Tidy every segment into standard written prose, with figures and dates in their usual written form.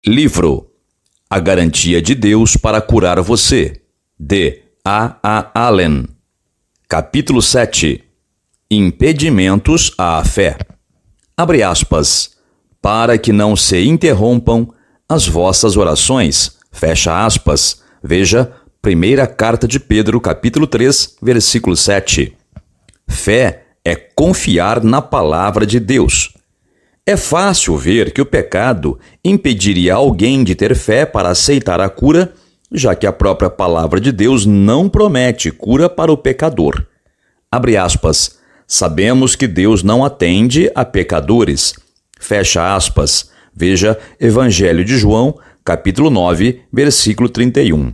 Livro A Garantia de Deus para Curar Você, de A. Allen. Capítulo 7. Impedimentos à fé. Abre aspas. Para que não se interrompam as vossas orações. Fecha aspas. Veja, primeira carta de Pedro, capítulo 3, versículo 7. Fé é confiar na palavra de Deus. É fácil ver que o pecado impediria alguém de ter fé para aceitar a cura, já que a própria palavra de Deus não promete cura para o pecador. Abre aspas. Sabemos que Deus não atende a pecadores. Fecha aspas. Veja Evangelho de João, capítulo 9, versículo 31.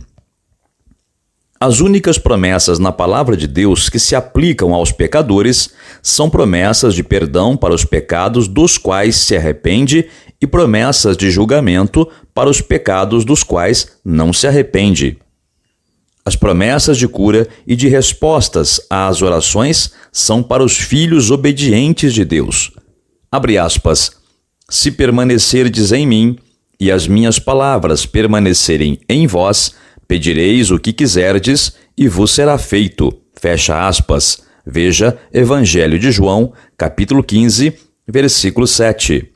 As únicas promessas na palavra de Deus que se aplicam aos pecadores são promessas de perdão para os pecados dos quais se arrepende e promessas de julgamento para os pecados dos quais não se arrepende. As promessas de cura e de respostas às orações são para os filhos obedientes de Deus. Abre aspas. Se permanecerdes em mim e as minhas palavras permanecerem em vós, pedireis o que quiserdes e vos será feito. Fecha aspas. Veja Evangelho de João, capítulo 15, versículo 7.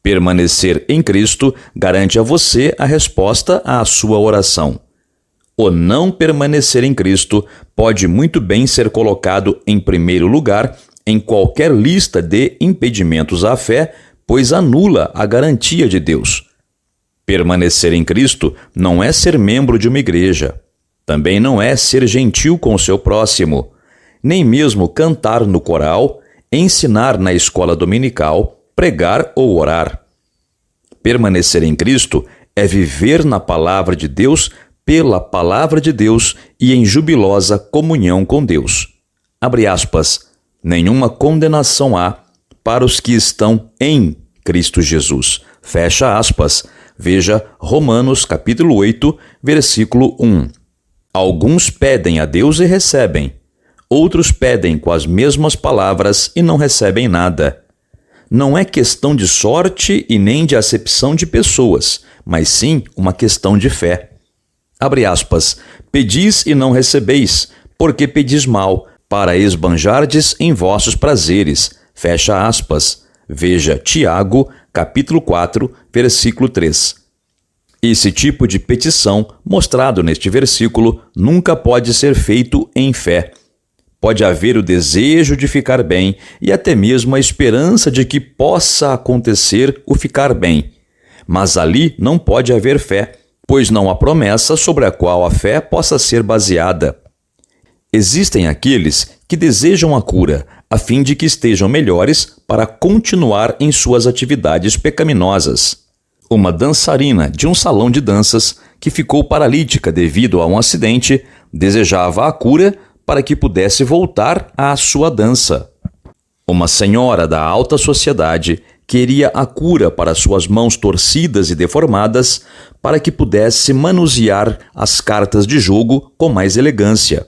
Permanecer em Cristo garante a você a resposta à sua oração. O não permanecer em Cristo pode muito bem ser colocado em primeiro lugar em qualquer lista de impedimentos à fé, pois anula a garantia de Deus. Permanecer em Cristo não é ser membro de uma igreja. Também não é ser gentil com o seu próximo, nem mesmo cantar no coral, ensinar na escola dominical, pregar ou orar. Permanecer em Cristo é viver na palavra de Deus, pela palavra de Deus e em jubilosa comunhão com Deus. Abre aspas. Nenhuma condenação há para os que estão em Cristo Jesus. Fecha aspas. Veja Romanos capítulo 8, versículo 1. Alguns pedem a Deus e recebem. Outros pedem com as mesmas palavras e não recebem nada. Não é questão de sorte e nem de acepção de pessoas, mas sim uma questão de fé. Abre aspas. Pedis e não recebeis, porque pedis mal, para esbanjardes em vossos prazeres. Fecha aspas. Veja Tiago, capítulo 4, versículo 3. Esse tipo de petição, mostrado neste versículo, nunca pode ser feito em fé. Pode haver o desejo de ficar bem e até mesmo a esperança de que possa acontecer o ficar bem. Mas ali não pode haver fé, pois não há promessa sobre a qual a fé possa ser baseada. Existem aqueles que desejam a cura, a fim de que estejam melhores para continuar em suas atividades pecaminosas. Uma dançarina de um salão de danças, que ficou paralítica devido a um acidente, desejava a cura para que pudesse voltar à sua dança. Uma senhora da alta sociedade queria a cura para suas mãos torcidas e deformadas, para que pudesse manusear as cartas de jogo com mais elegância.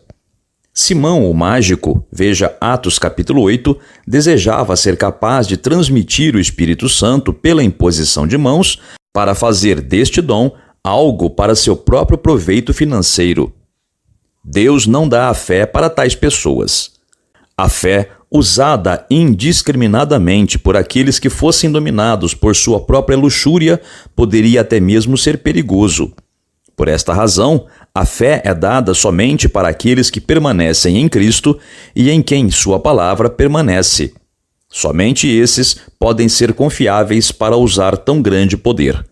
Simão, o mágico, veja Atos capítulo 8, desejava ser capaz de transmitir o Espírito Santo pela imposição de mãos para fazer deste dom algo para seu próprio proveito financeiro. Deus não dá a fé para tais pessoas. A fé, usada indiscriminadamente por aqueles que fossem dominados por sua própria luxúria, poderia até mesmo ser perigoso. Por esta razão, a fé é dada somente para aqueles que permanecem em Cristo e em quem sua palavra permanece. Somente esses podem ser confiáveis para usar tão grande poder.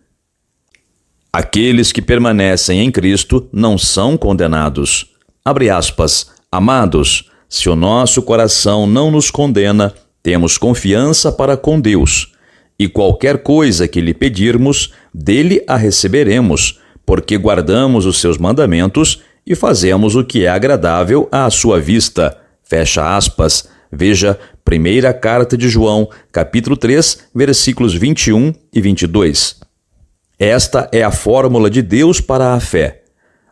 Aqueles que permanecem em Cristo não são condenados. Abre aspas. Amados, se o nosso coração não nos condena, temos confiança para com Deus. E qualquer coisa que lhe pedirmos, dele a receberemos, porque guardamos os seus mandamentos e fazemos o que é agradável à sua vista. Fecha aspas. Veja primeira carta de João, capítulo 3, versículos 21 e 22. Esta é a fórmula de Deus para a fé.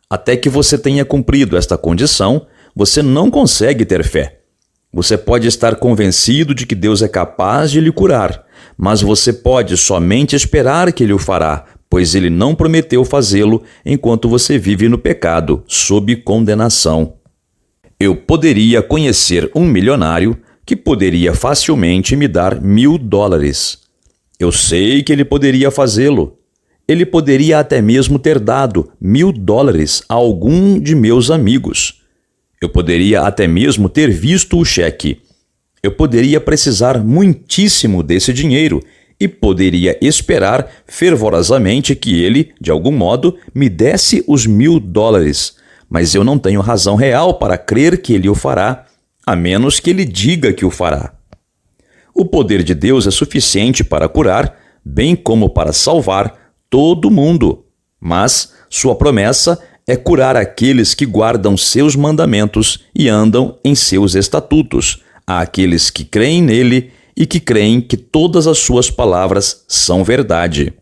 Até que você tenha cumprido esta condição, você não consegue ter fé. Você pode estar convencido de que Deus é capaz de lhe curar, mas você pode somente esperar que Ele o fará, pois ele não prometeu fazê-lo enquanto você vive no pecado, sob condenação. Eu poderia conhecer um milionário que poderia facilmente me dar $1.000. Eu sei que ele poderia fazê-lo. Ele poderia até mesmo ter dado $1.000 a algum de meus amigos. Eu poderia até mesmo ter visto o cheque. Eu poderia precisar muitíssimo desse dinheiro e poderia esperar fervorosamente que ele, de algum modo, me desse os $1.000. Mas eu não tenho razão real para crer que ele o fará, a menos que ele diga que o fará. O poder de Deus é suficiente para curar, bem como para salvar todo mundo. Mas sua promessa é curar aqueles que guardam seus mandamentos e andam em seus estatutos, àqueles que creem nele e que creem que todas as suas palavras são verdade.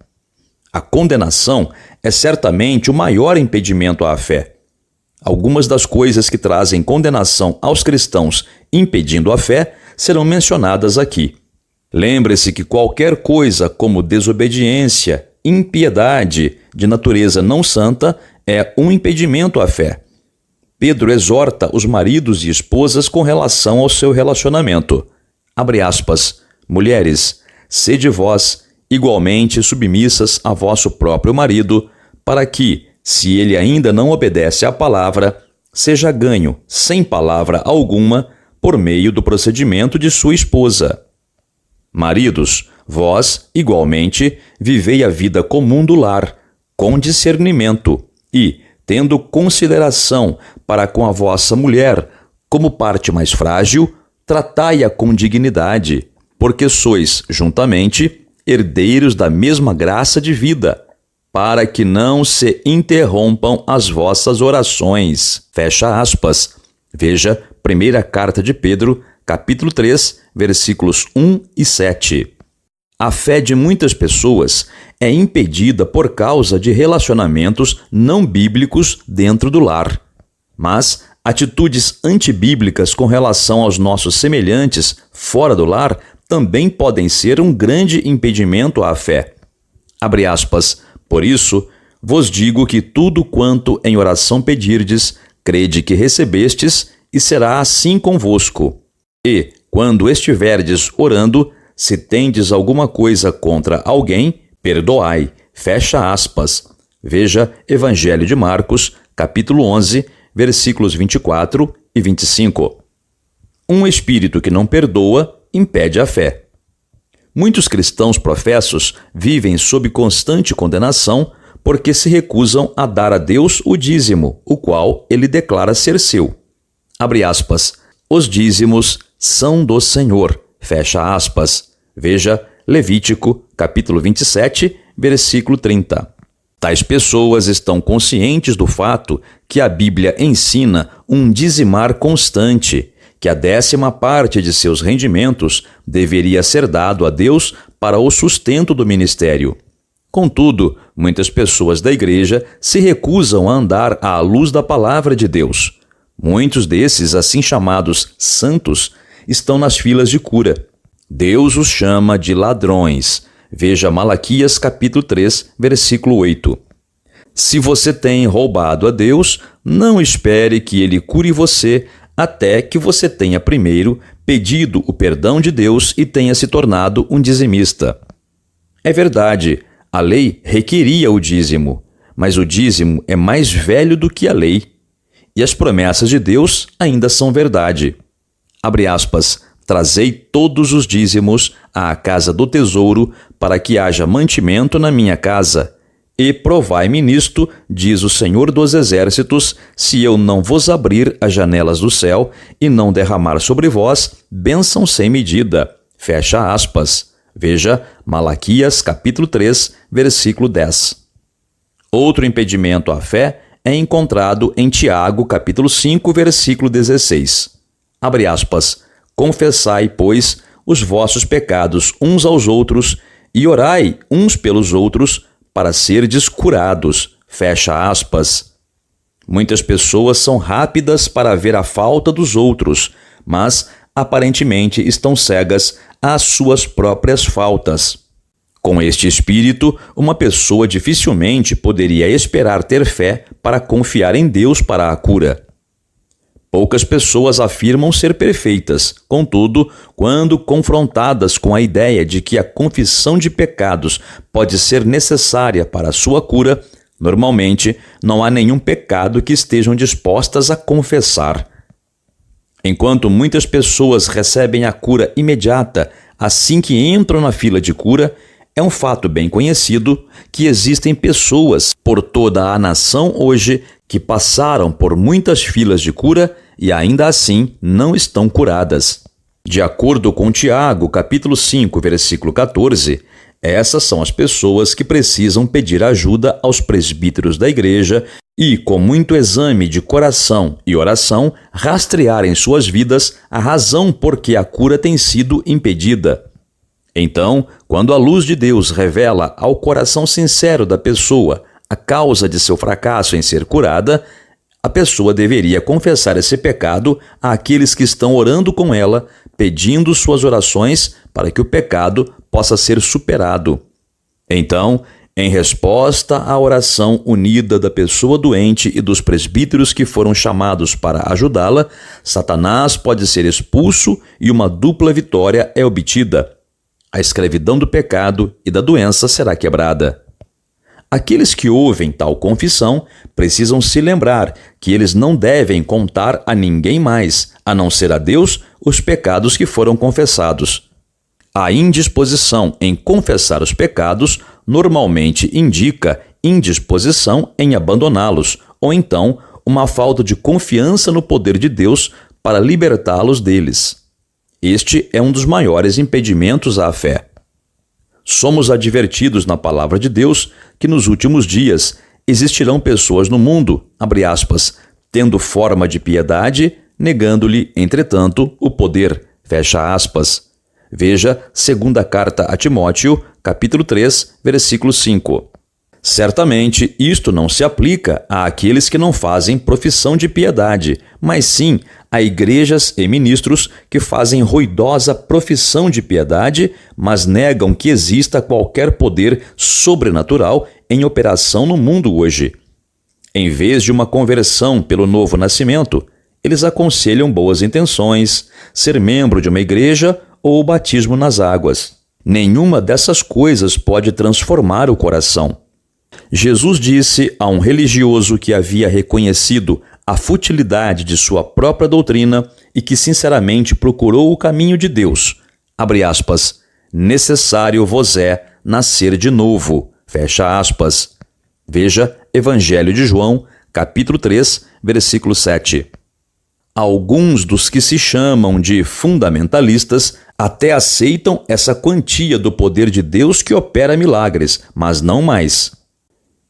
A condenação é certamente o maior impedimento à fé. Algumas das coisas que trazem condenação aos cristãos, impedindo a fé, serão mencionadas aqui. Lembre-se que qualquer coisa como desobediência, impiedade de natureza não santa é um impedimento à fé. Pedro exorta os maridos e esposas com relação ao seu relacionamento. Abre aspas, mulheres, sede vós igualmente submissas a vosso próprio marido, para que, se ele ainda não obedece à palavra, seja ganho, sem palavra alguma, por meio do procedimento de sua esposa. Maridos, vós, igualmente, vivei a vida comum do lar, com discernimento e, tendo consideração para com a vossa mulher, como parte mais frágil, tratai-a com dignidade, porque sois, juntamente, herdeiros da mesma graça de vida, para que não se interrompam as vossas orações. Fecha aspas. Veja, primeira carta de Pedro, capítulo 3, versículos 1 e 7. A fé de muitas pessoas é impedida por causa de relacionamentos não bíblicos dentro do lar. Mas atitudes antibíblicas com relação aos nossos semelhantes fora do lar também podem ser um grande impedimento à fé. Abre aspas. Por isso, vos digo que tudo quanto em oração pedirdes, crede que recebestes, e será assim convosco. E, quando estiverdes orando, se tendes alguma coisa contra alguém, perdoai. Fecha aspas. Veja Evangelho de Marcos, capítulo 11, versículos 24 e 25. Um espírito que não perdoa impede a fé. Muitos cristãos professos vivem sob constante condenação porque se recusam a dar a Deus o dízimo, o qual ele declara ser seu. Abre aspas. Os dízimos são do Senhor. Fecha aspas. Veja Levítico, capítulo 27, versículo 30. Tais pessoas estão conscientes do fato que a Bíblia ensina um dizimar constante, que a 10ª parte de seus rendimentos deveria ser dado a Deus para o sustento do ministério. Contudo, muitas pessoas da igreja se recusam a andar à luz da palavra de Deus. Muitos desses, assim chamados santos, estão nas filas de cura. Deus os chama de ladrões. Veja Malaquias capítulo 3, versículo 8. Se você tem roubado a Deus, não espere que ele cure você até que você tenha primeiro pedido o perdão de Deus e tenha se tornado um dizimista. É verdade, a lei requeria o dízimo, mas o dízimo é mais velho do que a lei. E as promessas de Deus ainda são verdade. Abre aspas, trazei todos os dízimos à casa do tesouro para que haja mantimento na minha casa. E provai-me nisto, diz o Senhor dos Exércitos, se eu não vos abrir as janelas do céu e não derramar sobre vós bênção sem medida. Fecha aspas. Veja Malaquias capítulo 3, versículo 10. Outro impedimento à fé é encontrado em Tiago capítulo 5, versículo 16. Abre aspas. Confessai, pois, os vossos pecados uns aos outros e orai uns pelos outros para serdes curados. Fecha aspas. Muitas pessoas são rápidas para ver a falta dos outros, mas aparentemente estão cegas às suas próprias faltas. Com este espírito, uma pessoa dificilmente poderia esperar ter fé para confiar em Deus para a cura. Poucas pessoas afirmam ser perfeitas, contudo, quando confrontadas com a ideia de que a confissão de pecados pode ser necessária para a sua cura, normalmente não há nenhum pecado que estejam dispostas a confessar. Enquanto muitas pessoas recebem a cura imediata assim que entram na fila de cura, é um fato bem conhecido que existem pessoas por toda a nação hoje que passaram por muitas filas de cura e ainda assim não estão curadas. De acordo com Tiago, capítulo 5, versículo 14, essas são as pessoas que precisam pedir ajuda aos presbíteros da igreja e, com muito exame de coração e oração, rastrear em suas vidas a razão por que a cura tem sido impedida. Então, quando a luz de Deus revela ao coração sincero da pessoa a causa de seu fracasso em ser curada, a pessoa deveria confessar esse pecado àqueles que estão orando com ela, pedindo suas orações para que o pecado possa ser superado. Então, em resposta à oração unida da pessoa doente e dos presbíteros que foram chamados para ajudá-la, Satanás pode ser expulso e uma dupla vitória é obtida. A escravidão do pecado e da doença será quebrada. Aqueles que ouvem tal confissão precisam se lembrar que eles não devem contar a ninguém mais, a não ser a Deus, os pecados que foram confessados. A indisposição em confessar os pecados normalmente indica indisposição em abandoná-los, ou então uma falta de confiança no poder de Deus para libertá-los deles. Este é um dos maiores impedimentos à fé. Somos advertidos na palavra de Deus que nos últimos dias existirão pessoas no mundo, abre aspas, tendo forma de piedade, negando-lhe, entretanto, o poder, fecha aspas. Veja segunda carta a Timóteo, capítulo 3, versículo 5. Certamente, isto não se aplica àqueles que não fazem profissão de piedade, mas sim a igrejas e ministros que fazem ruidosa profissão de piedade, mas negam que exista qualquer poder sobrenatural em operação no mundo hoje. Em vez de uma conversão pelo novo nascimento, eles aconselham boas intenções, ser membro de uma igreja ou o batismo nas águas. Nenhuma dessas coisas pode transformar o coração. Jesus disse a um religioso que havia reconhecido a futilidade de sua própria doutrina e que sinceramente procurou o caminho de Deus, abre aspas, necessário vos é nascer de novo, fecha aspas. Veja Evangelho de João, capítulo 3, versículo 7. Alguns dos que se chamam de fundamentalistas até aceitam essa quantia do poder de Deus que opera milagres, mas não mais.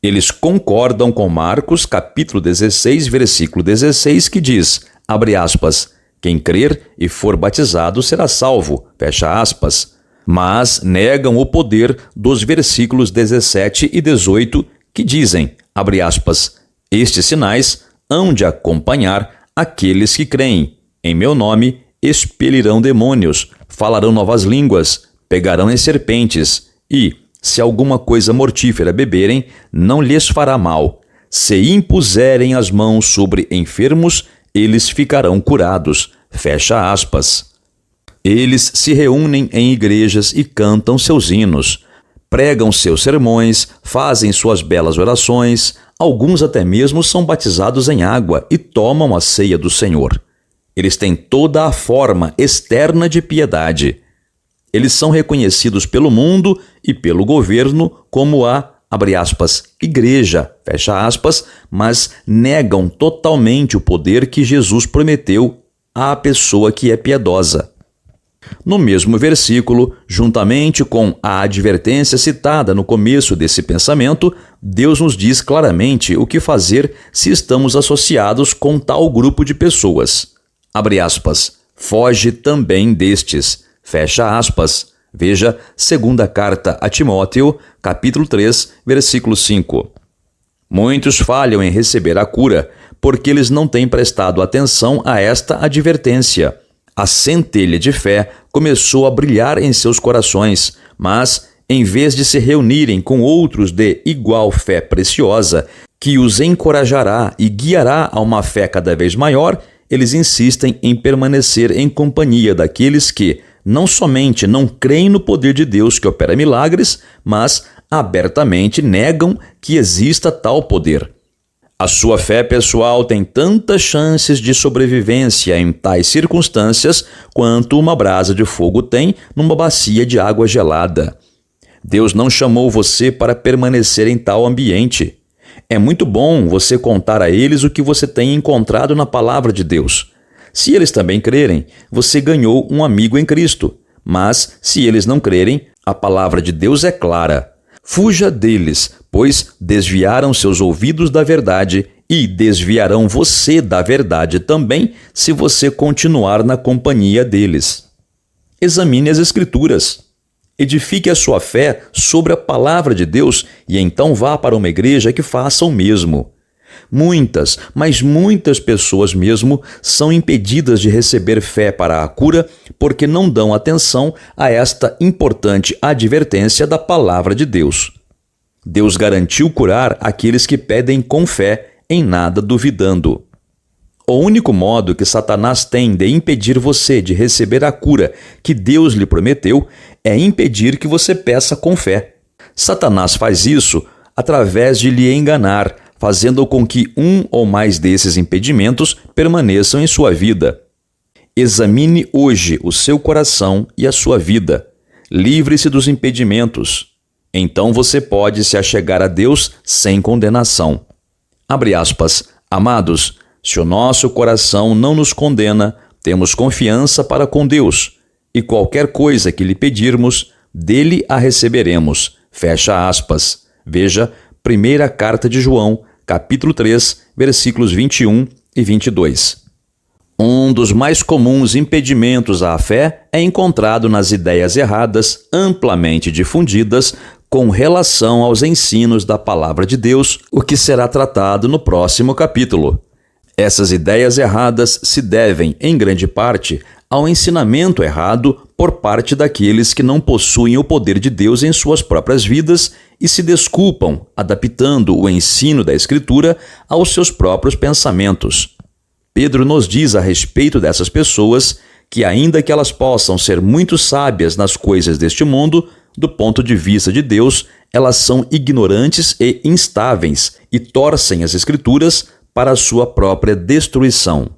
Eles concordam com Marcos, capítulo 16, versículo 16, que diz, abre aspas, quem crer e for batizado será salvo, fecha aspas. Mas negam o poder dos versículos 17 e 18, que dizem, abre aspas, estes sinais hão de acompanhar aqueles que creem. Em meu nome expelirão demônios, falarão novas línguas, pegarão em serpentes e, se alguma coisa mortífera beberem, não lhes fará mal. Se impuserem as mãos sobre enfermos, eles ficarão curados. Fecha aspas. Eles se reúnem em igrejas e cantam seus hinos, pregam seus sermões, fazem suas belas orações, alguns até mesmo são batizados em água e tomam a ceia do Senhor. Eles têm toda a forma externa de piedade. Eles são reconhecidos pelo mundo e pelo governo como a, abre aspas, igreja, fecha aspas, mas negam totalmente o poder que Jesus prometeu à pessoa que é piedosa. No mesmo versículo, juntamente com a advertência citada no começo desse pensamento, Deus nos diz claramente o que fazer se estamos associados com tal grupo de pessoas. Abre aspas, foge também destes. Fecha aspas. Veja segunda carta a Timóteo, capítulo 3, versículo 5. Muitos falham em receber a cura, porque eles não têm prestado atenção a esta advertência. A centelha de fé começou a brilhar em seus corações, mas em vez de se reunirem com outros de igual fé preciosa, que os encorajará e guiará a uma fé cada vez maior, eles insistem em permanecer em companhia daqueles que não somente não creem no poder de Deus que opera milagres, mas abertamente negam que exista tal poder. A sua fé pessoal tem tantas chances de sobrevivência em tais circunstâncias quanto uma brasa de fogo tem numa bacia de água gelada. Deus não chamou você para permanecer em tal ambiente. É muito bom você contar a eles o que você tem encontrado na palavra de Deus. Se eles também crerem, você ganhou um amigo em Cristo. Mas, se eles não crerem, a palavra de Deus é clara. Fuja deles, pois desviaram seus ouvidos da verdade e desviarão você da verdade também se você continuar na companhia deles. Examine as Escrituras. Edifique a sua fé sobre a palavra de Deus e então vá para uma igreja que faça o mesmo. Muitas, mas muitas pessoas mesmo são impedidas de receber fé para a cura porque não dão atenção a esta importante advertência da palavra de Deus. Deus garantiu curar aqueles que pedem com fé, em nada duvidando. O único modo que Satanás tem de impedir você de receber a cura que Deus lhe prometeu é impedir que você peça com fé. Satanás faz isso através de lhe enganar, fazendo com que um ou mais desses impedimentos permaneçam em sua vida. Examine hoje o seu coração e a sua vida. Livre-se dos impedimentos. Então você pode se achegar a Deus sem condenação. Abre aspas. Amados, se o nosso coração não nos condena, temos confiança para com Deus, e qualquer coisa que lhe pedirmos, dele a receberemos. Fecha aspas. Veja, primeira carta de João, capítulo 3, versículos 21 e 22. Um dos mais comuns impedimentos à fé é encontrado nas ideias erradas, amplamente difundidas, com relação aos ensinos da palavra de Deus, o que será tratado no próximo capítulo. Essas ideias erradas se devem, em grande parte, ao ensinamento errado por parte daqueles que não possuem o poder de Deus em suas próprias vidas e se desculpam, adaptando o ensino da Escritura aos seus próprios pensamentos. Pedro nos diz a respeito dessas pessoas que, ainda que elas possam ser muito sábias nas coisas deste mundo, do ponto de vista de Deus, elas são ignorantes e instáveis e torcem as Escrituras para a sua própria destruição.